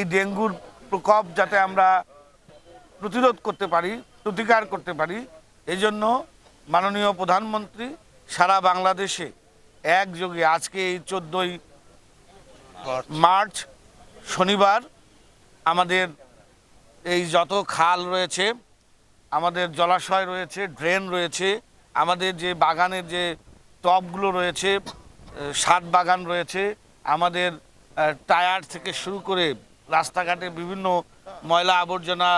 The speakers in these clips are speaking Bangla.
এই ডেঙ্গুর প্রকোপ যাতে আমরা প্রতিরোধ করতে পারি, প্রতিকার করতে পারি, এই জন্য মাননীয় প্রধানমন্ত্রী সারা বাংলাদেশে একযোগে আজকে এই 14ই মার্চ শনিবার আমাদের এই যত খাল রয়েছে, আমাদের জলাশয় রয়েছে, ড্রেন রয়েছে, আমাদের যে বাগানের যে টবগুলো রয়েছে, ছাদ বাগান রয়েছে, আমাদের টায়ার থেকে শুরু করে রাস্তাঘাটে বিভিন্ন ময়লা আবর্জনা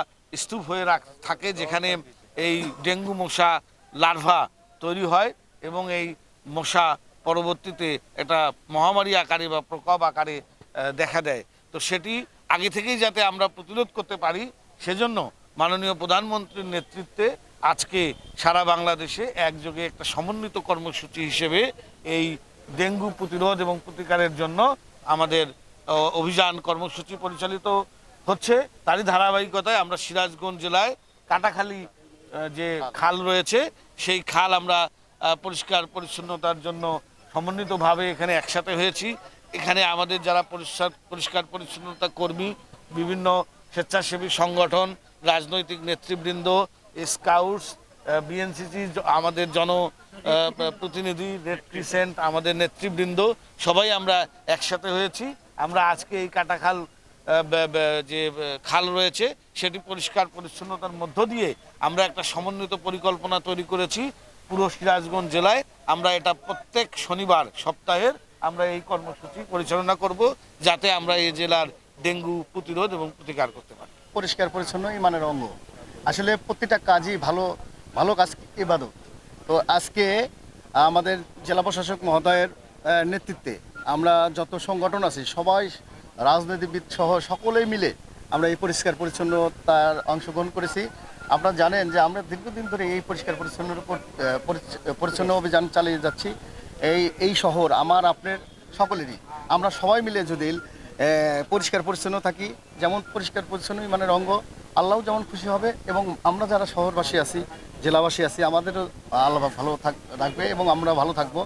স্তূপ হয়ে থাকে, যেখানে এই ডেঙ্গু মশা লার্ভা তৈরি হয় এবং এই মশা পরবর্তীতে একটা মহামারী আকারে বা প্রকোপ আকারে দেখা দেয়। তো সেটি আগে থেকেই যাতে আমরা প্রতিরোধ করতে পারি, সেজন্য মাননীয় প্রধানমন্ত্রীর নেতৃত্বে আজকে সারা বাংলাদেশে একযোগে একটা সমন্বিত কর্মসূচি হিসেবে এই ডেঙ্গু প্রতিরোধ এবং প্রতিকারের জন্য আমাদের অভিযান কর্মসূচি পরিচালিত হচ্ছে। তারই ধারাবাহিকতায় আমরা সিরাজগঞ্জ জেলায় কাটাখালী যে খাল রয়েছে, সেই খাল আমরা পরিষ্কার পরিচ্ছন্নতার জন্য সমন্বিতভাবে এখানে একসাথে হয়েছি। এখানে আমাদের যারা পরিষ্কার পরিচ্ছন্নতা কর্মী, বিভিন্ন স্বেচ্ছাসেবী সংগঠন, রাজনৈতিক নেতৃবৃন্দ, স্কাউটস, বিএনসিসি, আমাদের প্রতিনিধি, রেড ক্রিসেন্ট, আমাদের নেতৃবৃন্দ সবাই আমরা একসাথে হয়েছি। আমরা আজকে এই কাটাখাল যে খাল রয়েছে সেটি পরিষ্কার পরিচ্ছন্নতার মধ্য দিয়ে আমরা একটা সমন্বিত পরিকল্পনা তৈরি করেছি পুরো সিরাজগঞ্জ জেলায়। আমরা এটা প্রত্যেক শনিবার সপ্তাহের আমরা এই কর্মসূচি পরিচালনা করব, যাতে আমরা এই জেলার ডেঙ্গু প্রতিরোধ এবং প্রতিকার করতে পারি। পরিষ্কার পরিচ্ছন্ন ইমানের অঙ্গ। আসলে প্রতিটা কাজই ভালো ভালো কাজ ইবাদত। তো আজকে আমাদের জেলা প্রশাসক মহোদয়ের নেতৃত্বে আমরা যত সংগঠন আছি সবাই, রাজনীতিবিদ সহ সকলেই মিলে আমরা এই পরিষ্কার পরিচ্ছন্নতার অংশগ্রহণ করেছি। আপনারা জানেন যে আমরা দীর্ঘদিন ধরে এই পরিষ্কার পরিচ্ছন্ন অভিযান চালিয়ে যাচ্ছি। এই শহর আমার আপনার সকলেরই। আমরা সবাই মিলে যদি পরিষ্কার পরিচ্ছন্ন থাকি, যেমন পরিষ্কার পরিচ্ছন্ন ইমানের অঙ্গ, আল্লাহও যেমন খুশি হবে এবং আমরা যারা শহরবাসী আছি, জেলাবাসী আছি, আমাদেরও আল্লাহ ভালো রাখবে এবং আমরা ভালো থাকবো।